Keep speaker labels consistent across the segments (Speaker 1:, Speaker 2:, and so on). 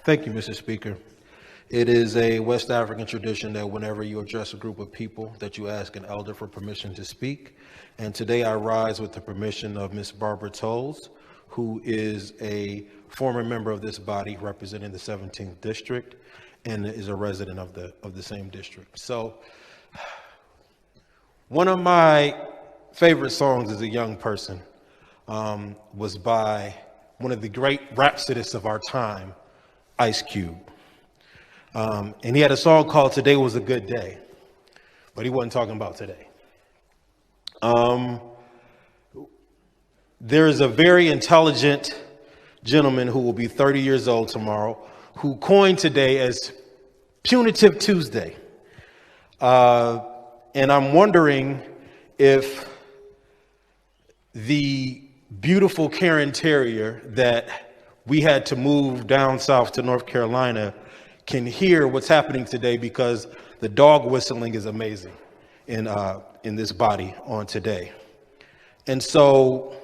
Speaker 1: Thank you, Mr. Speaker. It is a West African tradition that whenever you address a group of people that you ask an elder for permission to speak. And today I rise with the permission of Ms. Barbara Tolles, who is a former member of this body representing the 17th District and is a resident of the same district. So one of my favorite songs as a young person was by one of the great rhapsodists of our time, Ice Cube. And he had a song called Today Was a Good Day, but he wasn't talking about today. There is a very intelligent gentleman who will be 30 years old tomorrow who coined today as Punitive Tuesday. And I'm wondering if the beautiful Karen Terrier that we had to move down south to North Carolina can hear what's happening today, because the dog whistling is amazing in this body on today. And so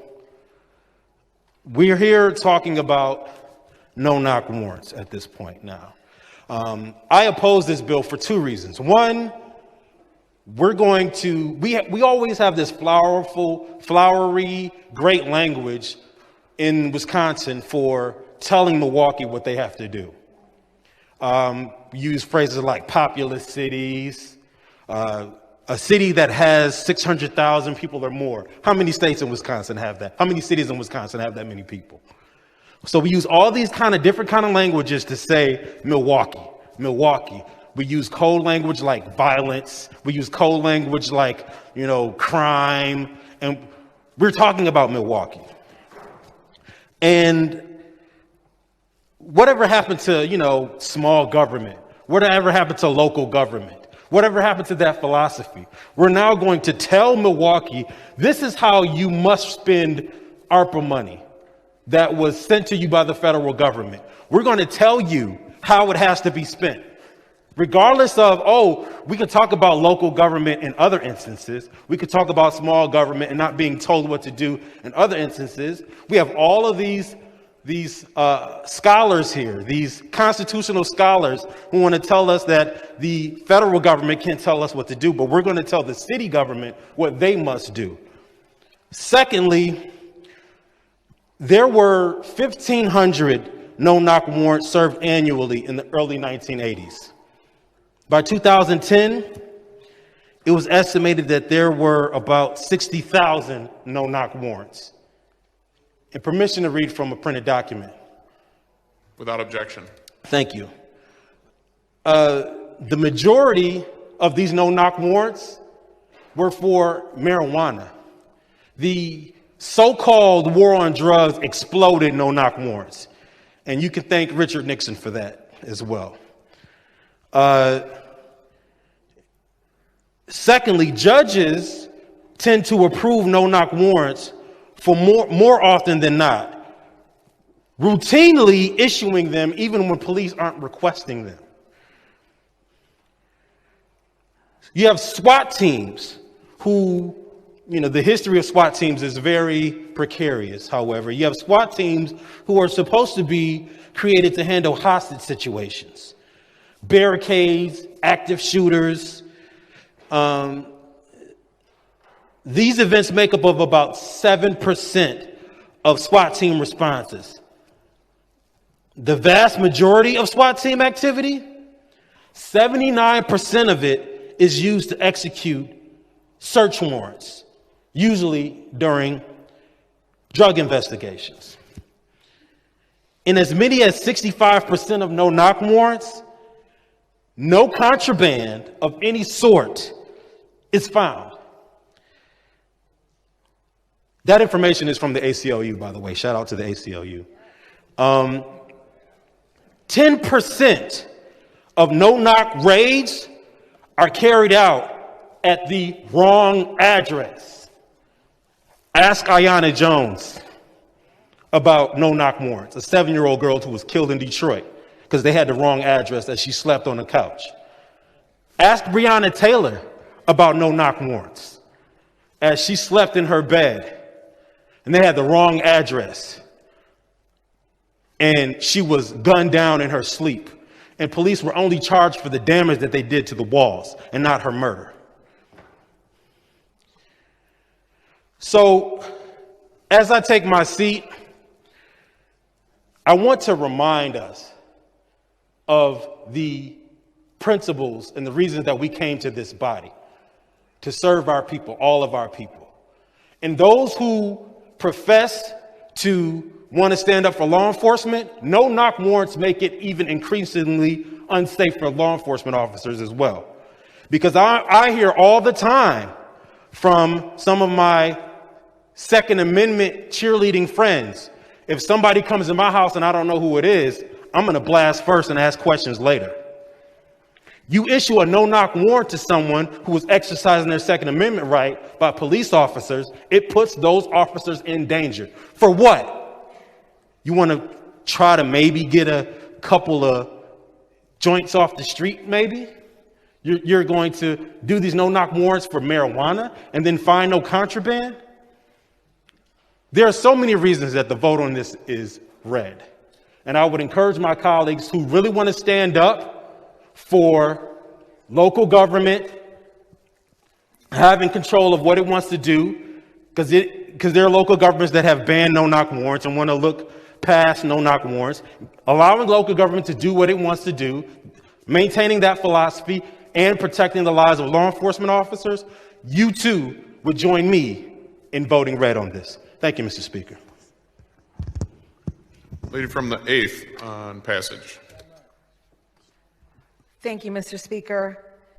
Speaker 1: we're here talking about no-knock warrants at this point now. I oppose this bill for two reasons. One, we always have this flowery, great language in Wisconsin for telling Milwaukee what they have to do. Use phrases like populous cities, a city that has 600,000 people or more. How many states in Wisconsin have that? How many cities in Wisconsin have that many people? So we use all these different kind of languages to say Milwaukee. We use code language like violence. We use code language like, crime. And we're talking about Milwaukee. And whatever happened to, small government? Whatever happened to local government? Whatever happened to that philosophy? We're now going to tell Milwaukee, this is how you must spend ARPA money that was sent to you by the federal government. We're going to tell you how it has to be spent. Regardless of, we can talk about local government in other instances. We could talk about small government and not being told what to do in other instances. We have all of these scholars here, these constitutional scholars who want to tell us that the federal government can't tell us what to do, but we're going to tell the city government what they must do. Secondly, there were 1,500 no-knock warrants served annually in the early 1980s. By 2010, it was estimated that there were about 60,000 no-knock warrants. And permission to read from a printed document.
Speaker 2: Without objection.
Speaker 1: Thank you. The majority of these no-knock warrants were for marijuana. The so-called war on drugs exploded no-knock warrants. And you can thank Richard Nixon for that as well. Secondly, judges tend to approve no-knock warrants for more often than not, routinely issuing them even when police aren't requesting them. You have SWAT teams who, the history of SWAT teams is very precarious, however. You have SWAT teams who are supposed to be created to handle hostage situations, barricades, active shooters. These events make up of about 7% of SWAT team responses. The vast majority of SWAT team activity, 79% of it is used to execute search warrants, usually during drug investigations. In as many as 65% of no-knock warrants, no contraband of any sort is found. That information is from the ACLU, by the way. Shout out to the ACLU. 10% of no-knock raids are carried out at the wrong address. Ask Ayanna Jones about no-knock warrants, a 7-year-old girl who was killed in Detroit because they had the wrong address as she slept on the couch. Ask Breonna Taylor about no-knock warrants as she slept in her bed and they had the wrong address. and she was gunned down in her sleep. And police were only charged for the damage that they did to the walls and not her murder. So as I take my seat, I want to remind us of the principles and the reasons that we came to this body, to serve our people, all of our people. And those who profess to want to stand up for law enforcement, no-knock warrants make it even increasingly unsafe for law enforcement officers as well. Because I hear all the time from some of my Second Amendment cheerleading friends, if somebody comes in my house and I don't know who it is, I'm going to blast first and ask questions later. You issue a no-knock warrant to someone who is exercising their Second Amendment right by police officers, it puts those officers in danger. For what? You want to try to maybe get a couple of joints off the street, maybe? You're going to do these no-knock warrants for marijuana and then find no contraband? There are so many reasons that the vote on this is red. And I would encourage my colleagues who really want to stand up for local government having control of what it wants to do, because there are local governments that have banned no-knock warrants and want to look past no-knock warrants, allowing local government to do what it wants to do, maintaining that philosophy and protecting the lives of law enforcement officers. You too would join me in voting red on this. Thank you, Mr. Speaker.
Speaker 2: Lady from the 8th on passage.
Speaker 3: Thank you, Mr. Speaker.